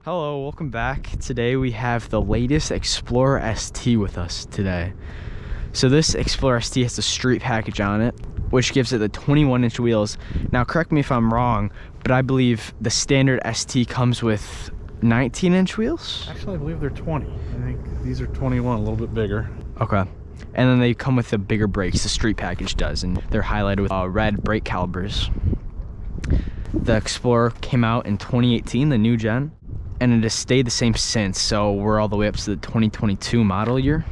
Hello, welcome back. Today we have the latest Explorer ST with us today. So this Explorer ST has the street package on it, which gives it the 21-inch wheels. Now correct me if I'm wrong, but I believe the standard ST comes with 19-inch wheels? Actually, I believe they're 20. I think these are 21, a little bit bigger. Okay. And then they come with the bigger brakes, the street package does, and they're highlighted with red brake calipers. The Explorer came out in 2018, the new gen, and it has stayed the same since, so we're all the way up to the 2022 model year.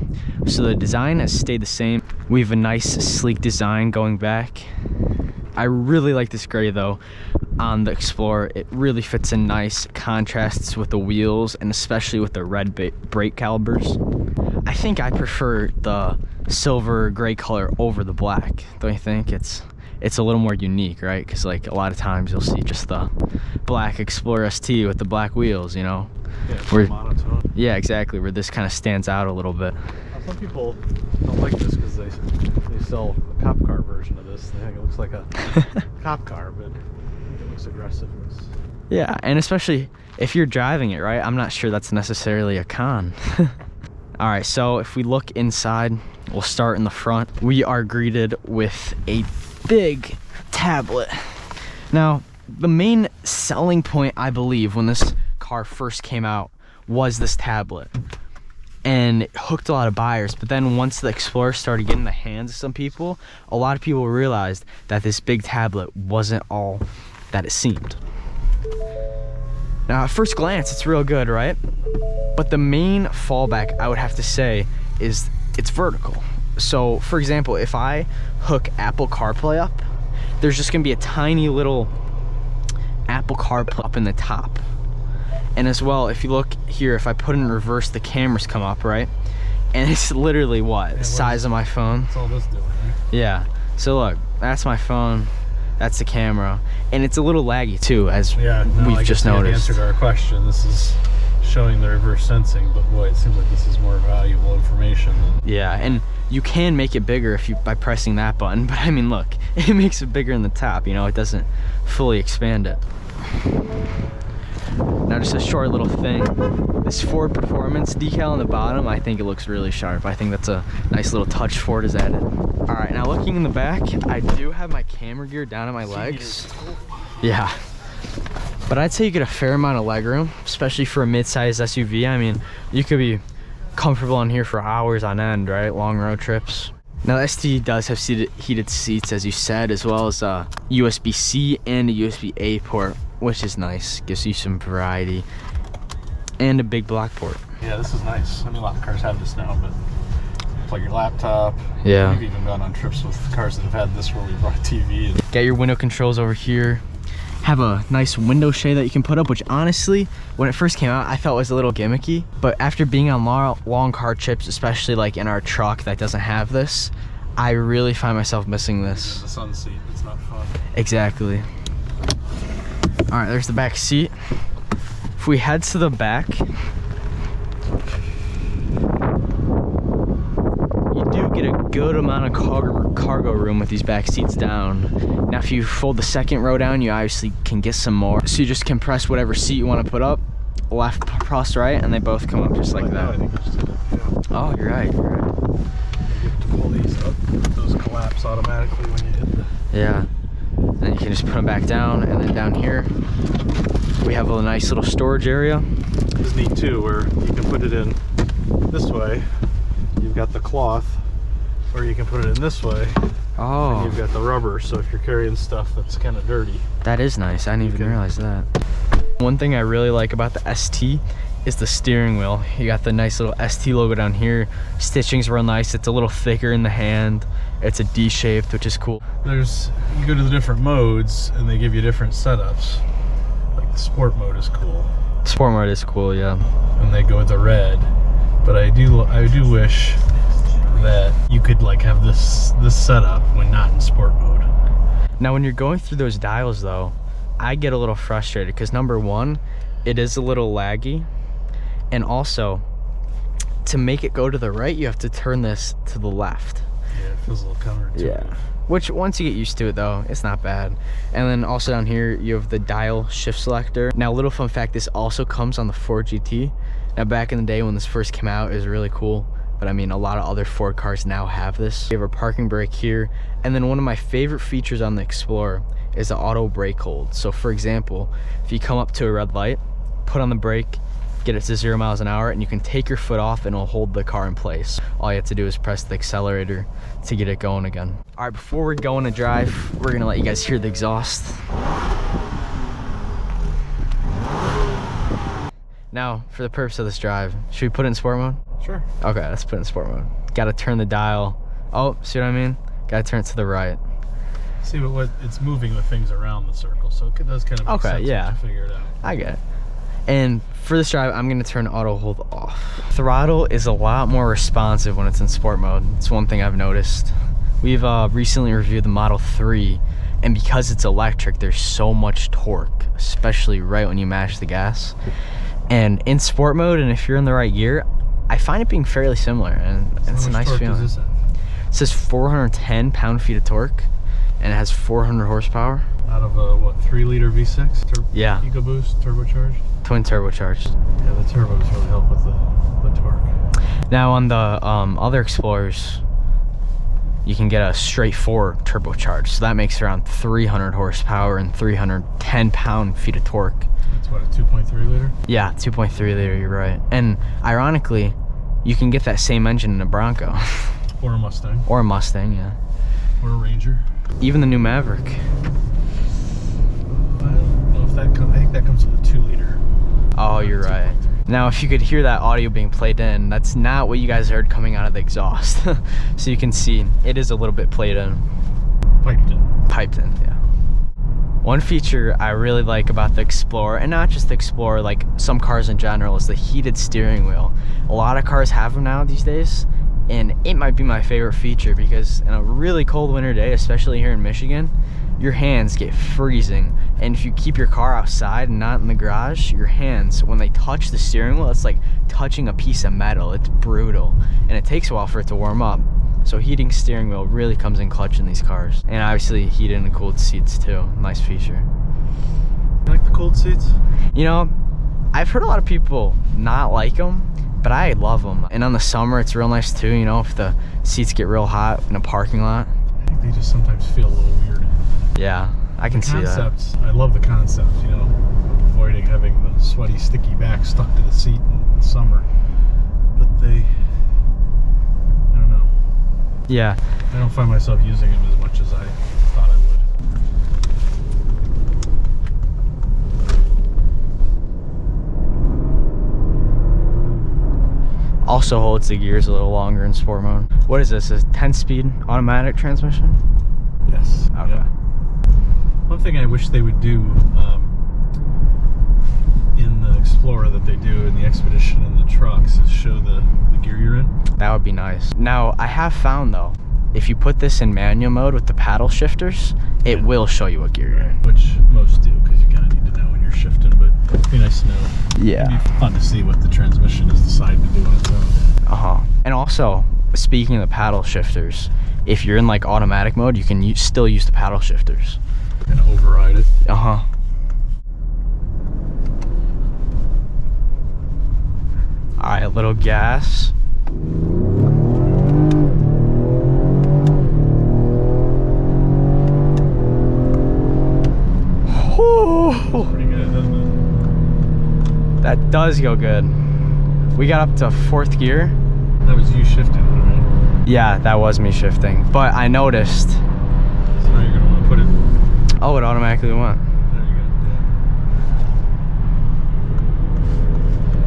So the design has stayed the same. We have a nice sleek design going back. I really like this gray though on the Explorer. It really fits in nice, contrasts with the wheels and especially with the red brake calipers. I think I prefer the silver gray color over the black, don't you think? It's a little more unique, right? Because like a lot of times you'll see just the black Explorer ST with the black wheels, you know? Yeah, it's monotone. Yeah, exactly, where this kind of stands out a little bit. Now, some people don't like this because they sell a cop car version of this. They think it looks like a cop car, but I think it looks aggressive. Yeah, and especially if you're driving it, right? I'm not sure that's necessarily a con. All right, so if we look inside, we'll start in the front. We are greeted with a big tablet. Now, the main selling point, I believe, when this car first came out was this tablet. And it hooked a lot of buyers, but then once the Explorer started getting in the hands of some people, a lot of people realized that this big tablet wasn't all that it seemed. Now, at first glance, it's real good, right? But the main fallback, I would have to say, is it's vertical. So, for example, if I hook Apple CarPlay up, there's just gonna be a tiny little Apple CarPlay up in the top. And as well, if you look here, if I put it in reverse, the cameras come up, right? And it's literally what? The size of my phone. That's all this doing, right? Yeah. So look, that's my phone. That's the camera. And it's a little laggy too, as we've just noticed. Answered our question. This is showing the reverse sensing, but boy, it seems like this is more valuable information than... Yeah, and you can make it bigger by pressing that button, but I mean, look, it makes it bigger in the top, you know, it doesn't fully expand it. Now just a short little thing, this Ford Performance decal on the bottom, I think it looks really sharp. I think that's a nice little touch Ford has added. All right, now looking in the back, I do have my camera gear down at my legs. Yeah. But I'd say you get a fair amount of legroom, especially for a mid-sized SUV. I mean, you could be comfortable in here for hours on end, right? Long road trips. Now, the ST does have heated seats, as you said, as well as a USB-C and a USB-A port, which is nice. Gives you some variety. And a big block port. Yeah, this is nice. I mean, a lot of cars have this now, but plug your laptop. Yeah. We've even gone on trips with cars that have had this where we brought a TV. Get your window controls over here. Have a nice window shade that you can put up, which honestly, when it first came out, I felt was a little gimmicky. But after being on long car trips, especially like in our truck that doesn't have this, I really find myself missing this. The sun seat, it's not fun. Exactly. All right, there's the back seat. If we head to the back, you do get a good amount of cargo room with these back seats down. Now, if you fold the second row down, you obviously can get some more. So you just compress whatever seat you want to put up, left plus right, and they both come up just like that. Oh, you're right, you're right. You have to pull these up. Those collapse automatically when you hit the... Yeah. Then you can just put them back down, and then down here, we have a nice little storage area. This is neat too, where you can put it in this way. You've got the cloth, or you can put it in this way. Oh. And you've got the rubber, so if you're carrying stuff that's kind of dirty. That is nice. I didn't even realize that. One thing I really like about the ST is the steering wheel. You got the nice little ST logo down here. Stitching's real nice. It's a little thicker in the hand. It's a D-shaped, which is cool. You go to the different modes, and they give you different setups. Like the sport mode is cool. Sport mode is cool, yeah. And they go with the red. But I do wish that you could like have this setup when not in sport mode. Now when you're going through those dials though, I get a little frustrated because number one, it is a little laggy, and also to make it go to the right, you have to turn this to the left. Yeah, it feels a little counterintuitive. Yeah. which once you get used to it though, it's not bad. And then also down here you have the dial shift selector. Now, little fun fact, this also comes on the Ford GT. Now, back in the day when this first came out, it was really cool, but I mean, a lot of other Ford cars now have this. You have a parking brake here, and then one of my favorite features on the Explorer is the auto brake hold. So for example, if you come up to a red light, put on the brake, get it to 0 miles an hour, and you can take your foot off and it'll hold the car in place. All you have to do is press the accelerator to get it going again. All right, before we're going to drive, we're gonna let you guys hear the exhaust. Now, for the purpose of this drive, should we put it in sport mode? Sure. Okay, let's put it in sport mode. Gotta turn the dial. Oh, see what I mean? Gotta turn it to the right. See, but what it's moving the things around the circle, so it does kind of make sense to figure it out. I get it. And for this drive, I'm gonna turn auto hold off. Throttle is a lot more responsive when it's in sport mode. It's one thing I've noticed. We've recently reviewed the Model 3, and because it's electric, there's so much torque, especially right when you mash the gas. And in sport mode, and if you're in the right gear, I find it being fairly similar, and it's a nice feeling. It says 410 pound-feet of torque, and it has 400 horsepower. Out of a, what, 3-liter V6? Yeah. EcoBoost, turbocharged? Twin turbocharged. Yeah, the turbos really help with the torque. Now on the other Explorers, you can get a straight 4 turbocharged, so that makes around 300 horsepower and 310 pound-feet of torque. That's what, a 2.3 liter? Yeah, 2.3 liter, you're right. And ironically, you can get that same engine in a Bronco. Or a Mustang. Or a Mustang, yeah. Or a Ranger. Even the new Maverick. I don't know if that comes, I think that comes with a 2-liter. Oh, you're right. Now, if you could hear that audio being played in, that's not what you guys heard coming out of the exhaust. So you can see, it is a little bit played in. Piped in. Piped in, yeah. One feature I really like about the Explorer, and not just the Explorer, like some cars in general, is the heated steering wheel. A lot of cars have them now these days, and it might be my favorite feature because in a really cold winter day, especially here in Michigan, your hands get freezing. And if you keep your car outside and not in the garage, your hands, when they touch the steering wheel, it's like touching a piece of metal. It's brutal, and it takes a while for it to warm up. So heating steering wheel really comes in clutch in these cars. And obviously heated and cooled seats too. Nice feature. You like the cold seats? You know, I've heard a lot of people not like them, but I love them. And on the summer, it's real nice too, you know, if the seats get real hot in a parking lot. I think they just sometimes feel a little weird. Yeah, I can see that. I love the concept, you know, avoiding having the sweaty, sticky back stuck to the seat in the summer. But they, I don't know. Yeah. I don't find myself using them as much as I thought I would. Also holds the gears a little longer in sport mode. What is this, a 10-speed automatic transmission? Yes. Okay. Yeah. One thing I wish they would do in the Explorer that they do in the Expedition and the trucks is show the gear you're in. That would be nice. Now, I have found though, if you put this in manual mode with the paddle shifters, it will show you what gear you're in. Which most do, because you kind of need to know when you're shifting, but it'd be nice to know. Yeah. It'd be fun to see what the transmission has decided to do on its own. Uh-huh. And also, speaking of the paddle shifters, if you're in like automatic mode, you can still use the paddle shifters. And override it. Uh-huh. All right, a little gas. Pretty good, doesn't it? That does go good. We got up to 4th gear. That was you shifting, right? Yeah, that was me shifting. But I noticed. So now you're gonna want to put it. Oh, it automatically went. There you go.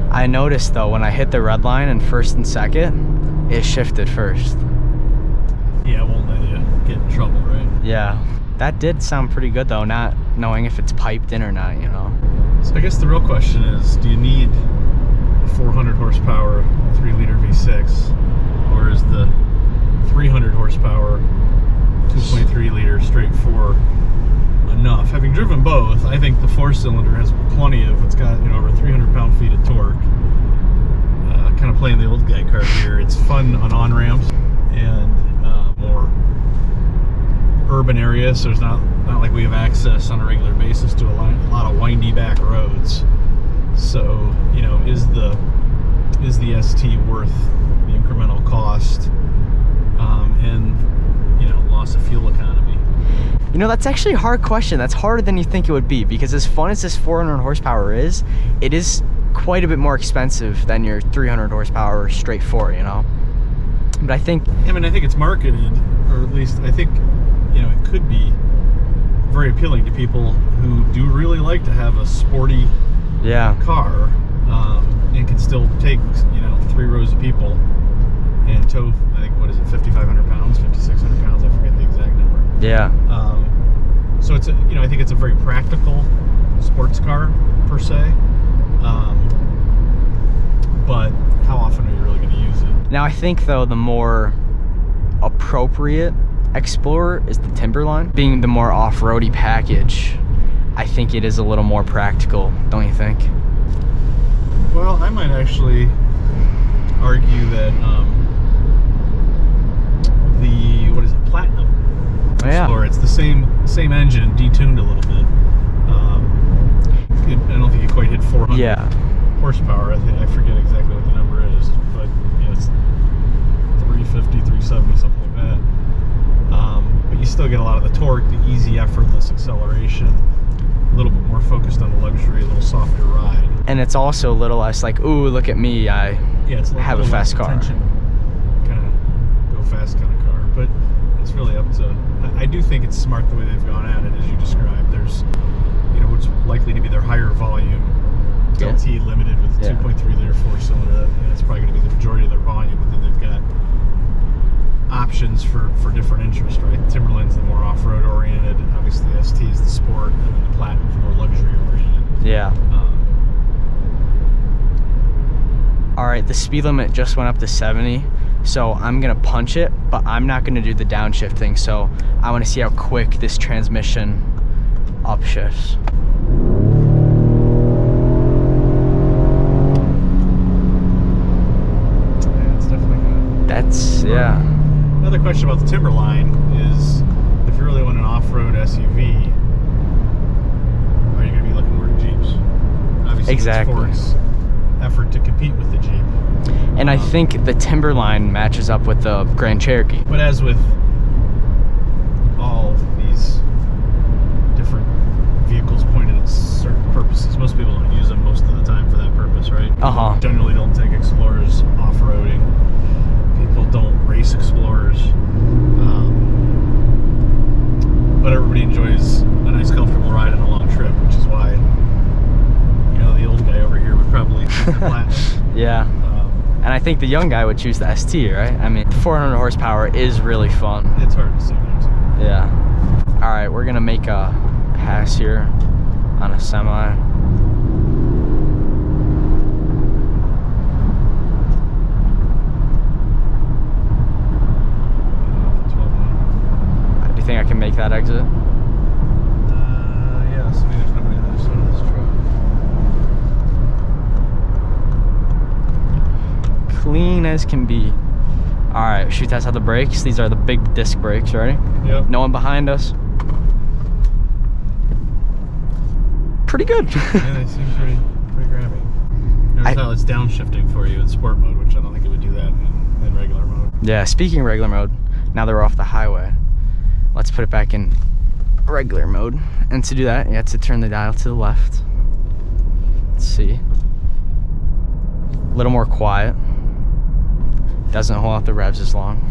Yeah. I noticed though, when I hit the red line in 1st and 2nd, it shifted 1st. Yeah, it won't let you get in trouble, right? Yeah. That did sound pretty good though, not knowing if it's piped in or not, you know. So I guess the real question is, do you need a 400 horsepower 3-liter V6, or is the 300 horsepower 2.3 liter straight 4 enough? Having driven both, I think the 4-cylinder has plenty of, it's got, you know, over 300 pound-feet of torque. Kind of playing the old guy card here. It's fun on ramps and more urban area, so there's not like we have access on a regular basis to a lot of windy back roads. So, you know, is the ST worth the incremental cost and, you know, loss of fuel economy? You know, that's actually a hard question. That's harder than you think it would be, because as fun as this 400 horsepower is, it is quite a bit more expensive than your 300 horsepower straight four, you know? But I think it's marketed, or at least I think, you know, it could be very appealing to people who do really like to have a sporty car, and can still take, you know, 3 rows of people and tow, I think, what is it, 5,500 pounds, 5,600 pounds, I forget the exact number. Yeah. So it's I think it's a very practical sports car per se. But how often are you really going to use it? Now I think though the more appropriate Explorer is the Timberline. Being the more off-roady package, I think it is a little more practical, don't you think? Well, I might actually argue that the Platinum Explorer, it's the same engine, detuned a little bit. I don't think it quite hit 400 horsepower. I forget exactly what the number is, but you know, it's 350, 370, something like that. But you still get a lot of the torque, the easy, effortless acceleration, a little bit more focused on the luxury, a little softer ride. And it's also a little less like, ooh, look at me, it's have a fast car. Kind of go fast kind of car. But it's really up to, I do think it's smart the way they've gone at it, as you described. There's, you know, what's likely to be their higher volume LT limited with the 2.3 liter 4-cylinder. And it's probably going to be the majority of their volume, but then they've got options for different interests, right? Timberline's the more off-road oriented, obviously ST is the sport, and then the Platinum's more luxury oriented. Yeah. All right, the speed limit just went up to 70, so I'm gonna punch it, but I'm not gonna do the downshift thing, so I wanna see how quick this transmission upshifts. Yeah, it's definitely good. That's, Another question about the Timberline is, if you really want an off-road SUV, are you going to be looking more at Jeeps? Obviously, exactly. Ford's effort to compete with the Jeep. And I think the Timberline matches up with the Grand Cherokee. But as with all these different vehicles pointed at certain purposes, most people don't use them most of the time for that purpose, right? People generally don't take Explorers off-roading. People don't race Explorers, but everybody enjoys a nice comfortable ride on a long trip, which is why, you know, the old guy over here would probably choose the Platinum. And I think the young guy would choose the ST, right? I mean, 400 horsepower is really fun. It's hard to say no to. All right, we're gonna make a pass here on a semi. Do you think I can make that exit? Yeah, so there's nobody on the other side of this truck. Clean as can be. All right, should we test out the brakes? These are the big disc brakes, ready? Yep. No one behind us. Pretty good. Yeah, they seem pretty grabby. Notice how it's downshifting for you in sport mode, which I don't think it would do that in regular mode. Yeah, speaking of regular mode, now that we're off the highway, let's put it back in regular mode. And to do that, you have to turn the dial to the left. Let's see. A little more quiet. Doesn't hold out the revs as long.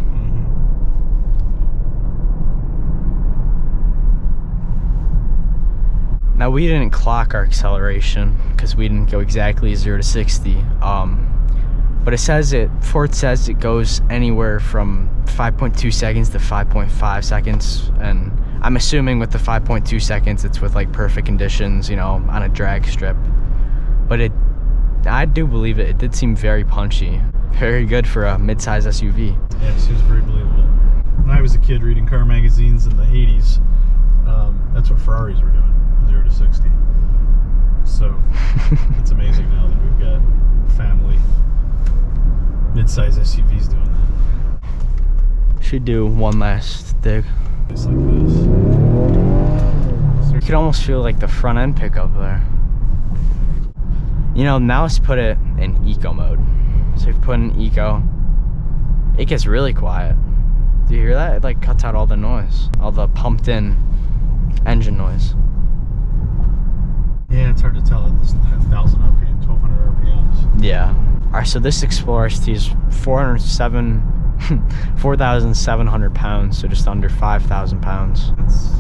Now we didn't clock our acceleration because we didn't go exactly 0 to 60. But it says Ford says it goes anywhere from 5.2 seconds to 5.5 seconds. And I'm assuming with the 5.2 seconds, it's with like perfect conditions, you know, on a drag strip. But I do believe it did seem very punchy. Very good for a mid-size SUV. Yeah, it seems very believable. When I was a kid reading car magazines in the 80s, that's what Ferraris were doing, 0 to 60. So it's amazing now that we've got family mid-size SUVs doing that. Should do one last dig. It's like this. You could almost feel like the front end pickup there. You know, now let's put it in eco mode. So if you put in eco, it gets really quiet. Do you hear that? It like cuts out all the noise, all the pumped in engine noise. Yeah, it's hard to tell at this 1,000 RPM, 1,200 RPMs. Yeah. All right, so this Explorer ST is 4,700 pounds, so just under 5,000 pounds. That's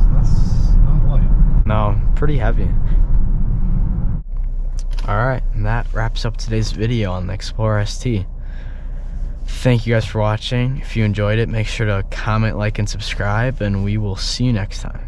not light. No, pretty heavy. All right, and that wraps up today's video on the Explorer ST. Thank you guys for watching. If you enjoyed it, make sure to comment, like, and subscribe, and we will see you next time.